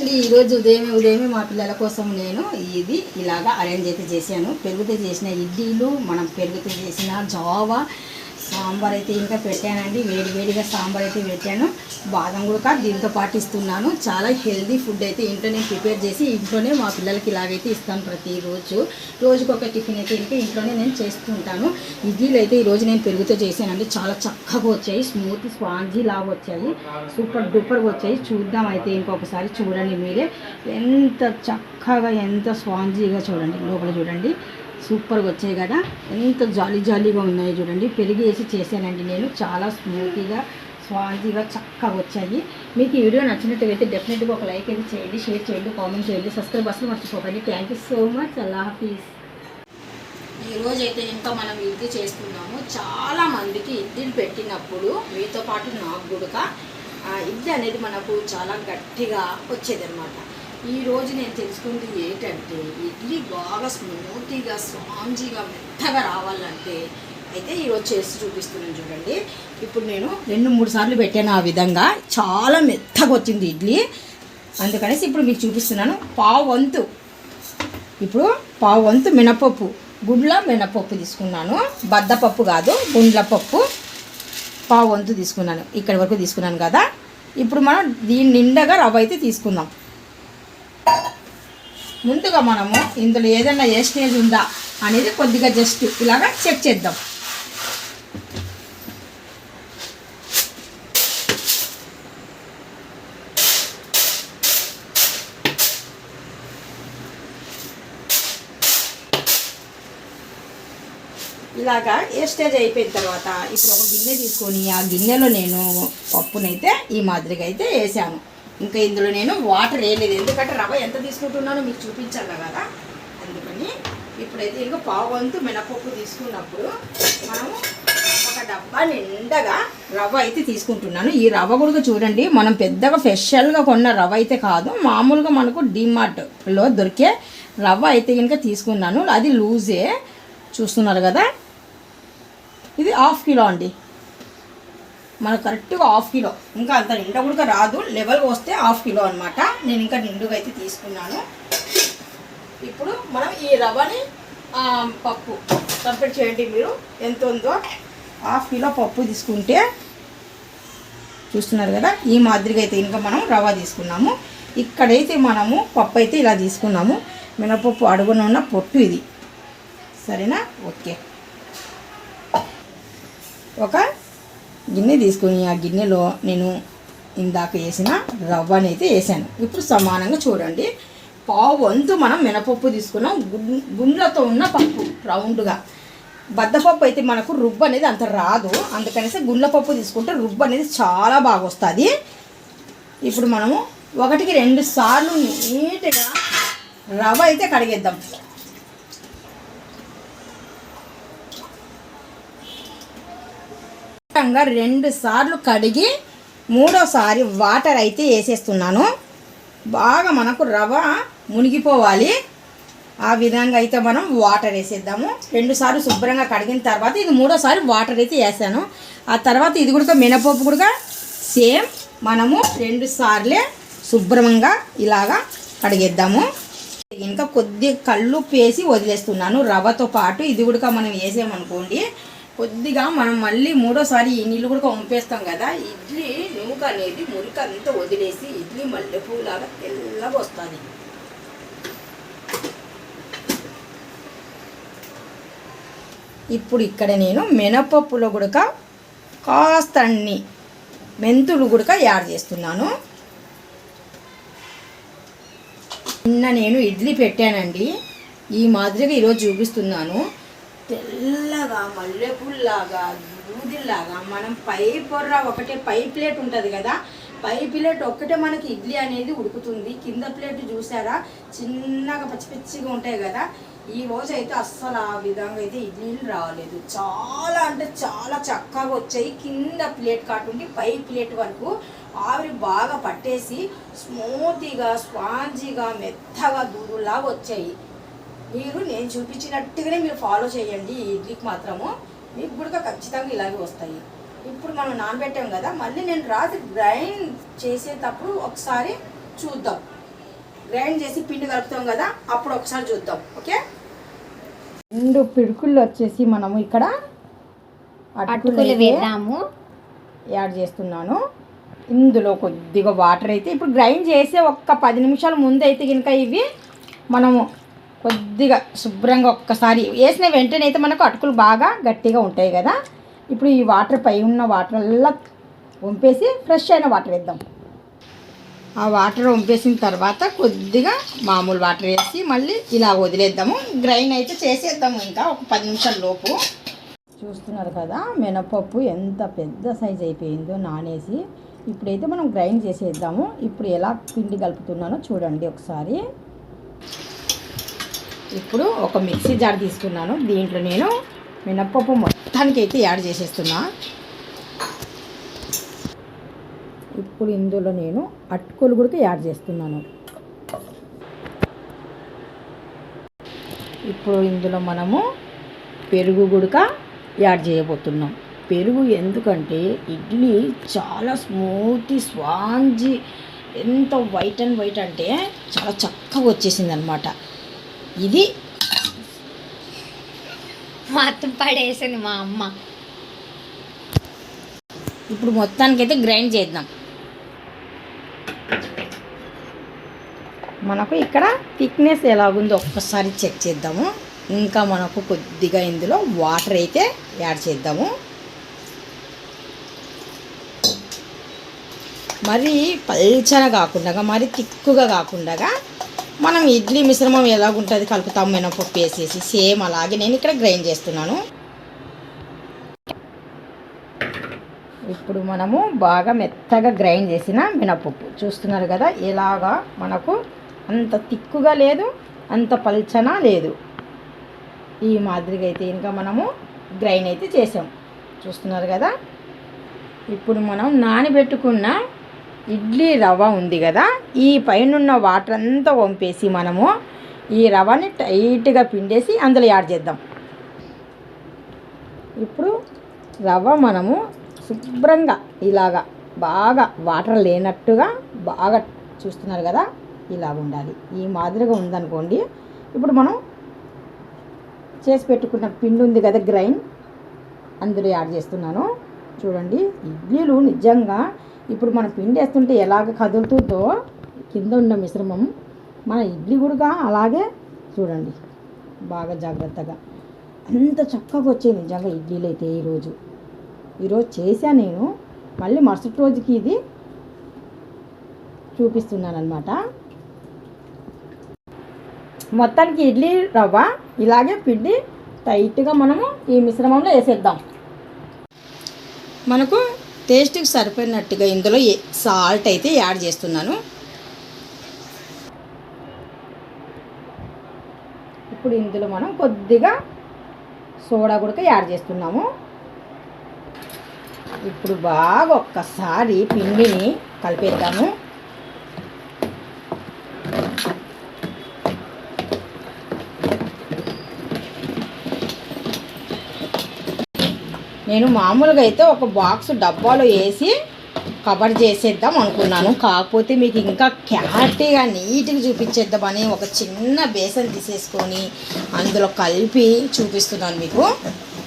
అండి ఈరోజు ఉదయమే మా పిల్లల కోసం నేను ఇది ఇలాగా అరేంజ్ అయితే చేశాను. పెరుగుతో చేసిన ఇడ్లీలు, మనం పెరుగుతో చేసిన జావా, సాంబార్ అయితే ఇంకా పెట్టానండి. వేడిగా సాంబార్ అయితే పెట్టాను. బాదం కూడా దీంతో పాటు ఇస్తున్నాను. చాలా హెల్దీ ఫుడ్ అయితే ఇంట్లో నేను ప్రిపేర్ చేసి ఇంట్లోనే మా పిల్లలకి ఇలాగైతే ఇస్తాను. ప్రతిరోజు రోజుకొక టిఫిన్ అయితే ఇంకా ఇంట్లోనే నేను చేస్తుంటాను. ఇడ్లీలు అయితే ఈరోజు నేను పెరుగుతో చేశానండి. చాలా చక్కగా వచ్చాయి, స్మూత్ స్పాంజీ లాగా వచ్చాయి, సూపర్ డూపర్గా వచ్చాయి. చూద్దాం అయితే ఇంకొకసారి చూడండి మీరే, ఎంత చక్కగా ఎంత స్పాంజీగా చూడండి, లోపల చూడండి సూపర్గా వచ్చాయి కదా, ఎంత జాలీగా ఉన్నాయి చూడండి. పెరిగి వేసి చేశానండి నేను. చాలా స్మూతీగా స్వాంజీగా చక్కగా వచ్చాయి. మీకు ఈ వీడియో నచ్చినట్టయితే డెఫినెట్గా ఒక లైక్ అయితే చేయండి, షేర్ చేయండి, కామెంట్ చేయండి, సబ్స్క్రైబ్ అసలు మర్చిపోకండి. Thank you so much. అల్లా హాఫీజ్. ఈరోజు అయితే ఇంకా మనం ఇడ్లీ చేస్తున్నాము. చాలామందికి ఇడ్లీలు పెట్టినప్పుడు మీతో పాటు నాకు కూడా ఇడ్లీ అనేది మనకు చాలా గట్టిగా వచ్చేదన్నమాట. ఈరోజు నేను తెలుసుకుంది ఏంటంటే ఇడ్లీ బాగా స్మూతీగా స్పాంజీగా మెత్తగా రావాలంటే అయితే ఈరోజు చేసి చూపిస్తున్నాను చూడండి. ఇప్పుడు నేను 2-3 సార్లు పెట్టాను, ఆ విధంగా చాలా మెత్తగా వచ్చింది ఇడ్లీ. అందుకనేసి ఇప్పుడు మీకు చూపిస్తున్నాను. పావు వంతు మినపప్పు, గుండ్ల మినపప్పు తీసుకున్నాను. బద్దపప్పు కాదు, గుండ్ల పప్పు పావు వంతు తీసుకున్నాను. ఇక్కడి వరకు తీసుకున్నాను కదా. ఇప్పుడు మనం దీని నిండగా రవ్వ అయితే తీసుకుందాం. ముందుగా మనము ఇందులో ఏదైనా వేస్టేజ్ ఉందా అనేది కొద్దిగా జస్ట్ ఇలాగా చెక్ చేద్దాం. ఇలాగా వేస్టేజ్ అయిపోయిన తర్వాత ఇప్పుడు ఒక గిన్నె తీసుకొని ఆ గిన్నెలో నేను పప్పునైతే ఈ మాదిరిగా అయితే వేసాను. ఇంకా ఇందులో నేను వాటర్ వేయలేదు, ఎందుకంటే రవ్వ ఎంత తీసుకుంటున్నానో మీకు చూపించాలి కదా. అందుకని ఇప్పుడైతే ఇంకా పావు వంతు మినపప్పు తీసుకున్నప్పుడు మనము ఒక డబ్బా నిండగా రవ్వ అయితే తీసుకుంటున్నాను. ఈ రవ్వ కూడా చూడండి, మనం పెద్దగా స్పెషల్గా కొన్న రవ్వ అయితే కాదు, మామూలుగా మనకు డిమార్ట్లో దొరికే రవ్వ అయితే ఇంకా తీసుకున్నాను. అది లూజే, చూస్తున్నారు కదా. ఇది 1/2 కిలో అండి, మనకు కరెక్ట్గా 1/2 కిలో. ఇంకా అంత నిండా కూడా రాదు, లెవెల్గా వస్తే 1/2 కిలో అనమాట. నేను ఇంకా నిండుగా అయితే తీసుకున్నాను. ఇప్పుడు మనం ఈ రవ్వని పప్పు కంప్లీట్ చేయండి మీరు ఎంత ఉందో. 1/2 కిలో పప్పు తీసుకుంటే చూస్తున్నారు కదా, ఈ మాదిరిగా అయితే ఇంకా మనం రవ్వ తీసుకున్నాము. ఇక్కడైతే మనము పప్పు అయితే ఇలా తీసుకున్నాము. మినపప్పు అడుగున ఉన్న పొట్టు ఇది, సరేనా. ఓకే, ఒక గిన్నె తీసుకొని ఆ గిన్నెలో నేను ఇందాక వేసిన రవ్వని అయితే వేసాను. ఇప్పుడు సమానంగా చూడండి, పావు వంతు మనం మినపప్పు తీసుకున్నాం. గుండ్లతో ఉన్న పప్పు రౌండ్గా. బద్దపప్పు అయితే మనకు రుబ్బు అనేది అంత రాదు, అందుకనేసి గుండ్ల పప్పు తీసుకుంటే రుబ్బు అనేది చాలా బాగా వస్తుంది. ఇప్పుడు మనము 1-2 సార్లు నీట్గా రవ్వ అయితే కడిగేద్దాం. ఖచ్చితంగా 2 సార్లు కడిగి 3వసారి వాటర్ అయితే వేసేస్తున్నాను. బాగా మనకు రవ్వ మునిగిపోవాలి, ఆ విధంగా అయితే మనం వాటర్ వేసేద్దాము. 2 సార్లు శుభ్రంగా కడిగిన తర్వాత ఇది 3వసారి వాటర్ అయితే వేసాను. ఆ తర్వాత ఇది కూడా మినపప్పు కూడా సేమ్ మనము 2 సార్లే శుభ్రంగా ఇలాగా కడిగేద్దాము. ఇంకా కొద్దిగా కల్లుప్పు వేసి వదిలేస్తున్నాను. రవ్వతో పాటు ఇది కూడా మనం వేసామనుకోండి, కొద్దిగా మనం మళ్ళీ 3వసారి ఈ నీళ్ళు కూడా వంపేస్తాం కదా, ఇడ్లీ నూక అనేది మురికి అంతా వదిలేసి ఇడ్లీ మల్లెపూలాగా తెల్లగా వస్తుంది. ఇప్పుడు ఇక్కడ నేను మినపప్పులో కూడా కాస్త అన్ని మెంతులు కూడా యాడ్ చేస్తున్నాను. నిన్న నేను ఇడ్లీ పెట్టానండి, ఈ మాదిరిగా ఈరోజు చూపిస్తున్నాను. తెల్లగా మల్లెపూల్లాగా దూదిలాగా మనం పై పొర్ర ఒకటే, పై ప్లేట్ ఉంటుంది కదా, పై ప్లేట్ ఒక్కటే మనకి ఇడ్లీ అనేది ఉడుకుతుంది. కింద ప్లేట్ చూసారా చిన్నగా పచ్చిగా ఉంటాయి కదా. ఈ రోజు అయితే అస్సలు ఆ విధంగా అయితే ఇడ్లీలు రాలేదు. చాలా అంటే చాలా చక్కగా వచ్చాయి. కింద ప్లేట్ కాటుండి పై ప్లేట్ వరకు ఆవిరి బాగా పట్టేసి స్మూతీగా స్పాంజీగా మెత్తగా దూదులాగా వచ్చాయి. మీరు నేను చూపించినట్టుగానే మీరు ఫాలో చేయండి. ఈ ఇడ్లీకి మాత్రము మీకు కూడా ఖచ్చితంగా ఇలాగే వస్తాయి. ఇప్పుడు మనం నానబెట్టాం కదా, మళ్ళీ నేను రాత్రి గ్రైండ్ చేసేటప్పుడు ఒకసారి చూద్దాం. గ్రైండ్ చేసి పిండి కలుపుతాం కదా, అప్పుడు ఒకసారి చూద్దాం. ఓకే, 2 పిడుకులు వచ్చేసి మనము ఇక్కడ అటుకులు వేద్దాము యాడ్ చేస్తున్నాను. ఇందులో కొద్దిగా వాటర్ అయితే ఇప్పుడు గ్రైండ్ చేసే ఒక్క 10 నిమిషాల ముందు అయితే కనుక ఇవి మనము కొద్దిగా శుభ్రంగా ఒక్కసారి వేసిన వెంటనే అయితే మనకు అటుకులు బాగా గట్టిగా ఉంటాయి కదా. ఇప్పుడు ఈ వాటర్ పై ఉన్న వాటర్లా వంపేసి ఫ్రెష్ అయిన వాటర్ వేద్దాం. ఆ వాటర్ వంపేసిన తర్వాత కొద్దిగా మామూలు వాటర్ వేసి మళ్ళీ ఇలా వదిలేద్దాము. గ్రైండ్ అయితే చేసేద్దాము ఇంకా ఒక 10 నిమిషాల లోపు. చూస్తున్నారు కదా మినపప్పు ఎంత పెద్ద సైజ్ అయిపోయిందో నానేసి. ఇప్పుడైతే మనం గ్రైండ్ చేసేద్దాము. ఇప్పుడు ఎలా పిండి కలుపుతున్నానో చూడండి ఒకసారి. ఇప్పుడు ఒక మిక్సీ జార్ తీసుకున్నాను. దీంట్లో నేను మినపప్పు మొత్తానికి అయితే యాడ్ చేసేస్తున్నా. ఇప్పుడు ఇందులో నేను అటుకులు కూడా యాడ్ చేస్తున్నాను. ఇప్పుడు ఇందులో మనము పెరుగు గుడక యాడ్ చేయబోతున్నాం. పెరుగు ఎందుకంటే ఇడ్లీ చాలా స్పాంజీ ఎంత వైట్ అండ్ వైట్ అంటే చాలా చక్కగా వచ్చేసింది అనమాట. ఇది మొత్తం పడేసింది మా అమ్మ. ఇప్పుడు మొత్తానికైతే గ్రైండ్ చేద్దాం. మనకు ఇక్కడ థిక్నెస్ ఎలాగుందో ఒక్కసారి చెక్ చేద్దాము. ఇంకా మనకు కొద్దిగా ఇందులో వాటర్ అయితే యాడ్ చేద్దాము. మరి పల్చగా కాకుండా మరి తిక్కుగా కాకుండా మనం ఇడ్లీ మిశ్రమం ఎలాగుంటుంది కలుపుతాము మినపప్పు వేసేసి సేమ్ అలాగే నేను ఇక్కడ గ్రైండ్ చేస్తున్నాను. ఇప్పుడు మనము బాగా మెత్తగా గ్రైండ్ చేసిన మినపప్పు చూస్తున్నారు కదా, ఇలాగా మనకు అంత తిక్కుగా లేదు అంత పల్చన లేదు. ఈ మాదిరిగా అయితే ఇంకా మనము గ్రైండ్ అయితే చేసాం చూస్తున్నారు కదా. ఇప్పుడు మనం నానబెట్టుకున్న ఇడ్లీ రవ్వ ఉంది కదా, ఈ పైనున్న వాటర్ అంతా వంపేసి మనము ఈ రవ్వని టైట్గా పిండేసి అందులో యాడ్ చేద్దాం. ఇప్పుడు రవ్వ మనము శుభ్రంగా ఇలాగా బాగా వాటర్ లేనట్టుగా బాగా చూస్తున్నారు కదా, ఇలాగ ఉండాలి. ఈ మాదిరిగా ఉందనుకోండి. ఇప్పుడు మనం చేసి పెట్టుకున్న పిండి ఉంది కదా గ్రైండ్, అందులో యాడ్ చేస్తున్నాను. చూడండి ఇడ్లీలు నిజంగా ఇప్పుడు మన పిండి వేస్తుంటే ఎలాగ కదులుతుందో కింద ఉన్న మిశ్రమం మన ఇడ్లీ కూడా అలాగే చూడండి బాగా జాగ్రత్తగా అంత చక్కగా వచ్చాయి నిజంగా ఇడ్లీలు అయితే. ఈరోజు చేశాను నేను, మళ్ళీ మరుసటి రోజుకి ఇది చూపిస్తున్నాను అనమాట. మొత్తానికి ఇడ్లీ రవ్వ ఇలాగే పిండి టైట్గా మనము ఈ మిశ్రమంలో వేసేద్దాం. మనకు టేస్ట్కి సరిపోయినట్టుగా ఇందులో సాల్ట్ అయితే యాడ్ చేస్తున్నాను. ఇప్పుడు ఇందులో మనం కొద్దిగా సోడా కూడా యాడ్ చేస్తున్నాము. ఇప్పుడు బాగా ఒక్కసారి పిండిని కలిపేద్దాము. నేను మామూలుగా అయితే ఒక బాక్స్ డబ్బాలో వేసి కవర్ చేసేద్దాం అనుకున్నాను. కాకపోతే మీకు ఇంకా క్లారిటీగా నీట్గా చూపించేద్దామని ఒక చిన్న బేసన్ తీసేసుకొని అందులో కలిపి చూపిస్తున్నాను మీకు.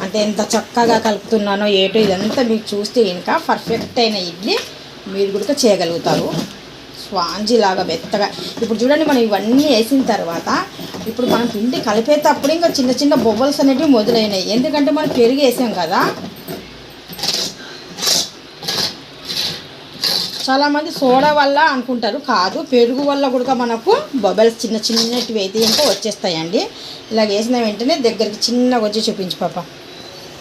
అంటే ఎంత చక్కగా కలుపుతున్నానో ఏటో ఇదంతా మీకు చూస్తే ఇంకా పర్ఫెక్ట్ అయిన ఇడ్లీ మీరు కూడా చేయగలుగుతారు. స్పాంజీ లాగా మెత్తగా. ఇప్పుడు చూడండి మనం ఇవన్నీ వేసిన తర్వాత ఇప్పుడు మనం పిండి కలిపేటప్పుడు ఇంకా చిన్న చిన్న బొబ్బల్స్ అనేవి మొదలైనాయి. ఎందుకంటే మనం పెరుగు వేసాం కదా. చాలామంది సోడా వల్ల అనుకుంటారు, కాదు పెరుగు వల్ల కూడా మనకు బబల్స్ చిన్న చిన్నటివి అయితే ఇంకా వచ్చేస్తాయండి. ఇలాగ వేసిన వెంటనే దగ్గరికి చిన్నగా వచ్చి చూపించు పాప.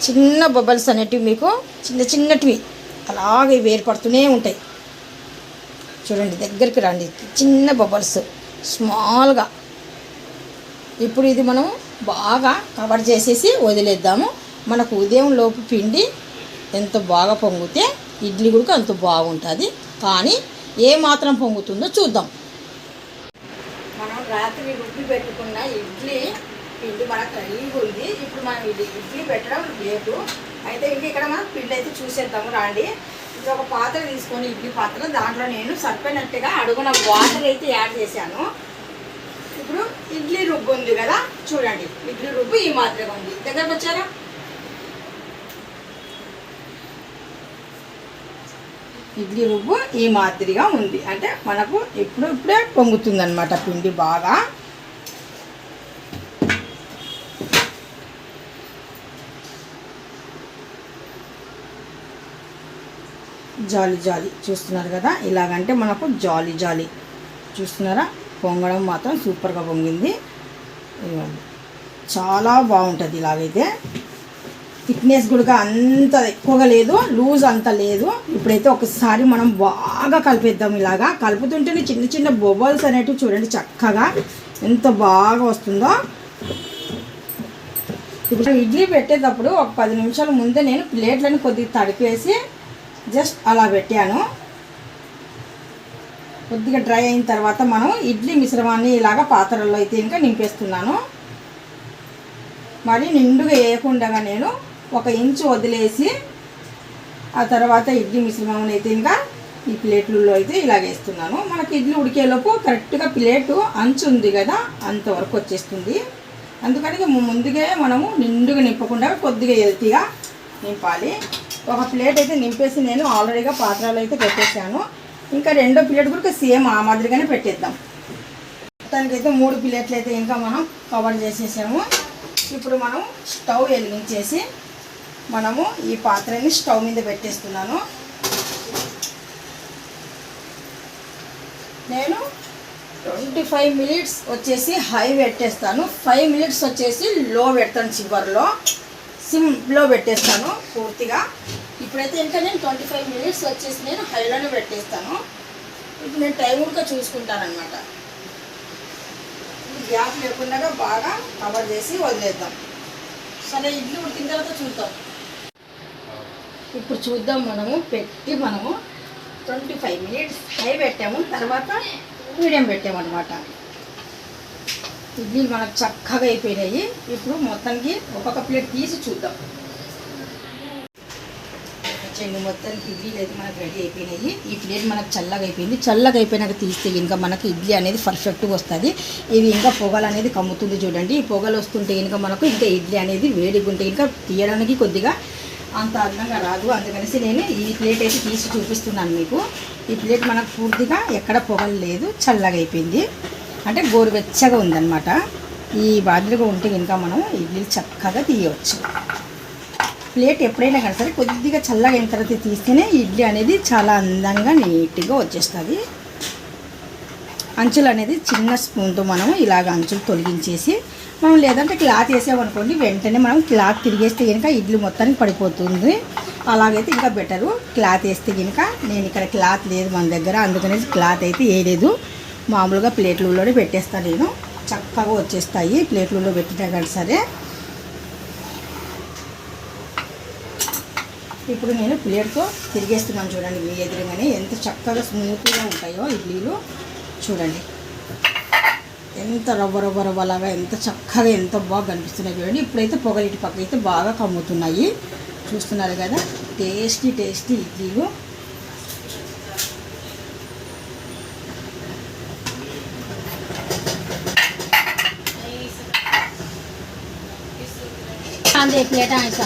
చిన్న బబల్స్ అనేటివి మీకు చిన్న చిన్నటివి అలాగే వేరుపడుతూనే ఉంటాయి. చూడండి దగ్గరికి రండి, చిన్న బబల్స్ స్మాల్గా. ఇప్పుడు ఇది మనం బాగా కవర్ చేసేసి వదిలేద్దాము. మనకు ఉదయం లోపు పిండి ఎంత బాగా పొంగితే ఇడ్లీ కూడా అంత బాగుంటుంది. కానీ ఏ మాత్రం పొంగుతుందో చూద్దాం. మనం రాత్రి రుబ్బి పెట్టుకున్న ఇడ్లీ పిండి మనకు రెడీగా ఉంది. ఇప్పుడు మనం ఇడ్లీ పెట్టడం లేదు. అయితే ఇక్కడ మనం పిండి అయితే చూసేద్దాము రండి. ఇది ఒక పాత్ర తీసుకొని ఇడ్లీ పాత్ర, దాంట్లో నేను సరిపోయినట్టుగా అడుగున వాటర్ అయితే యాడ్ చేశాను. ఇప్పుడు ఇడ్లీ రుబ్బు ఉంది కదా, చూడండి ఇడ్లీ రుబ్బు ఈ మాదిరిగా ఉంది. దగ్గరకు వచ్చారా? ఇడ్లీ రుబ్బు ఈ మాదిరిగా ఉంది. అంటే మనకు ఇప్పుడే పొంగుతుంది అనమాట పిండి బాగా. జాలి జాలి చూస్తున్నారు కదా, ఇలాగంటే మనకు జాలి జాలి చూస్తున్నారా, పొంగడం మాత్రం సూపర్గా పొంగింది. చాలా బాగుంటుంది. ఇలాగైతే థిక్నెస్ కూడా అంత ఎక్కువగా లేదు, లూజ్ అంత లేదు. ఇప్పుడైతే ఒకసారి మనం బాగా కలిపేద్దాం. ఇలాగా కలుపుతుంటేనే చిన్న చిన్న బొబల్స్ అనేటివి చూడండి చక్కగా ఎంత బాగా వస్తుందో. ఇప్పుడు ఇడ్లీ పెట్టేటప్పుడు ఒక 10 నిమిషాల ముందే నేను ప్లేట్లను కొద్దిగా తడిపేసి జస్ట్ అలా పెట్టాను. కొద్దిగా డ్రై అయిన తర్వాత మనం ఇడ్లీ మిశ్రమాన్ని ఇలాగ పాత్రల్లో అయితే ఇంకా నింపేస్తున్నాను. మరి నిండుగా వేయకుండా నేను 1 ఇంచు వదిలేసి ఆ తర్వాత ఇడ్లీ మిశ్రమం అయితే ఇంకా ఈ ప్లేట్లలో అయితే ఇలా వేస్తున్నాను. మనకి ఇడ్లీ ఉడికేలోపు కరెక్ట్గా ప్లేటు అంచు ఉంది కదా, అంతవరకు వచ్చేస్తుంది. అందుకని ముందుగా మనము నిండుగా నింపకుండా కొద్దిగా ఎల్తీగా నింపాలి. ఒక ప్లేట్ అయితే నింపేసి నేను ఆల్రెడీగా పాత్రలు అయితే పెట్టేసాను. ఇంకా రెండో ప్లేట్ కూడా సేమ్ ఆ మాదిరిగానే పెట్టేద్దాం. మొత్తానికైతే 3 ప్లేట్లు అయితే ఇంకా మనం కవర్ చేసేసాము. ఇప్పుడు మనం స్టవ్ వెలిగించేసి మనము ఈ పాత్రని స్టవ్ మీద పెట్టేస్తున్నాను. నేను 25 మినిట్స్ వచ్చేసి హై పెట్టేస్తాను, 5 మినిట్స్ వచ్చేసి లో పెడతాను, చివరిలో సిమ్లో పెట్టేస్తాను పూర్తిగా. ఇప్పుడైతే ఇంకా నేను 25 మినిట్స్ వచ్చేసి నేను హైలోనే పెట్టేస్తాను. ఇప్పుడు నేను టైం కూడా చూసుకుంటాను అనమాట. గ్యాప్ లేకుండా బాగా కవర్ చేసి వదిలేద్దాం. సరే, ఇడ్లీ ఉడికిన తర్వాత చూద్దాం. ఇప్పుడు చూద్దాం. మనము 25 మినిట్స్ హై పెట్టాము, తర్వాత మీడియం పెట్టామన్నమాట. ఇడ్లీలు మనకు చక్కగా అయిపోయినాయి. ఇప్పుడు మొత్తానికి ఒక్కొక్క ప్లేట్ తీసి చూద్దాం. మొత్తానికి ఇడ్లీలు అయితే మనకు రెడీ అయిపోయినాయి. ఈ ప్లేట్ మనకు చల్లగా అయిపోయింది. చల్లగా అయిపోయినాక తీస్తే ఇంకా మనకు ఇడ్లీ అనేది పర్ఫెక్ట్గా వస్తుంది. ఇది ఇంకా పొగలు అనేది కమ్ముతుంది చూడండి. ఈ పొగలు వస్తుంటే ఇంకా మనకు ఇంకా ఇడ్లీ అనేది వేడిగా ఉంటే ఇంకా తీయడానికి కొద్దిగా అంత అందంగా రాదు. అందుకనేసి నేను ఈ ప్లేట్ అయితే తీసి చూపిస్తున్నాను మీకు. ఈ ప్లేట్ మనకు పూర్తిగా ఎక్కడ పొగలు లేదు, చల్లగా అయిపోయింది. అంటే గోరువెచ్చగా ఉందన్నమాట. ఈ మాదిరిగా ఉంటే ఇంకా మనం ఇడ్లీలు చక్కగా తీయవచ్చు. ప్లేట్ ఎప్పుడైనా కానీ సరే కొద్దిగా చల్లగా అయిన తర్వాత తీస్తేనే ఇడ్లీ అనేది చాలా అందంగా నీట్గా వచ్చేస్తుంది. అంచులు అనేది చిన్న స్పూన్తో మనం ఇలాగ అంచులు తొలగించేసి మనం లేదంటే క్లాత్ వేసామనుకోండి, వెంటనే మనం క్లాత్ తిరిగేస్తే కనుక ఇడ్లీ మొత్తానికి పడిపోతుంది. అలాగైతే ఇంకా బెటరు. క్లాత్ వేస్తే కనుక నేను ఇక్కడ క్లాత్ లేదు మన దగ్గర, అందుకనేసి క్లాత్ అయితే వేయలేదు. మామూలుగా ప్లేట్లలోనే పెట్టేస్తాను నేను. చక్కగా వచ్చేస్తాయి ప్లేట్లలో పెట్టినా కానీ సరే. ఇప్పుడు నేను ప్లేట్తో తిరిగేస్తున్నాను చూడండి. మీ ఎదురుగానే ఎంత చక్కగా స్మూత్గా ఉంటాయో ఇడ్లీలు చూడండి. ఎంత రవ్వలాగా ఎంత చక్కగా ఎంత బాగా కనిపిస్తున్నాయి చూడండి. ఇప్పుడైతే పొగలిటి పక్క అయితే బాగా కమ్ముతున్నాయి చూస్తున్నారు కదా. టేస్టీ ఇడ్లీలు. ప్లేట్ ఆయిసా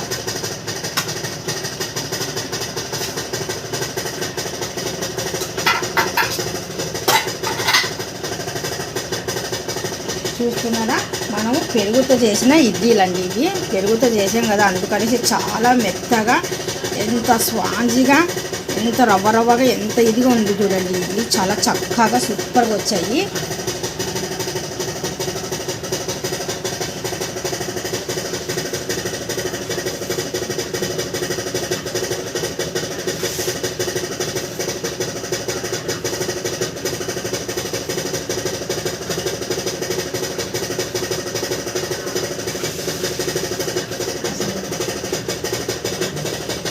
చూస్తున్నారా, మనము పెరుగుతో చేసిన ఇడ్లీలు అండి ఇవి. పెరుగుతో చేసాం కదా, అందుకనేసి చాలా మెత్తగా ఎంత స్పాంజీగా ఎంత రవ్వగా ఎంత ఇదిగా ఉంది చూడండి. ఇడ్లీ చాలా చక్కగా సూపర్గా వచ్చాయి.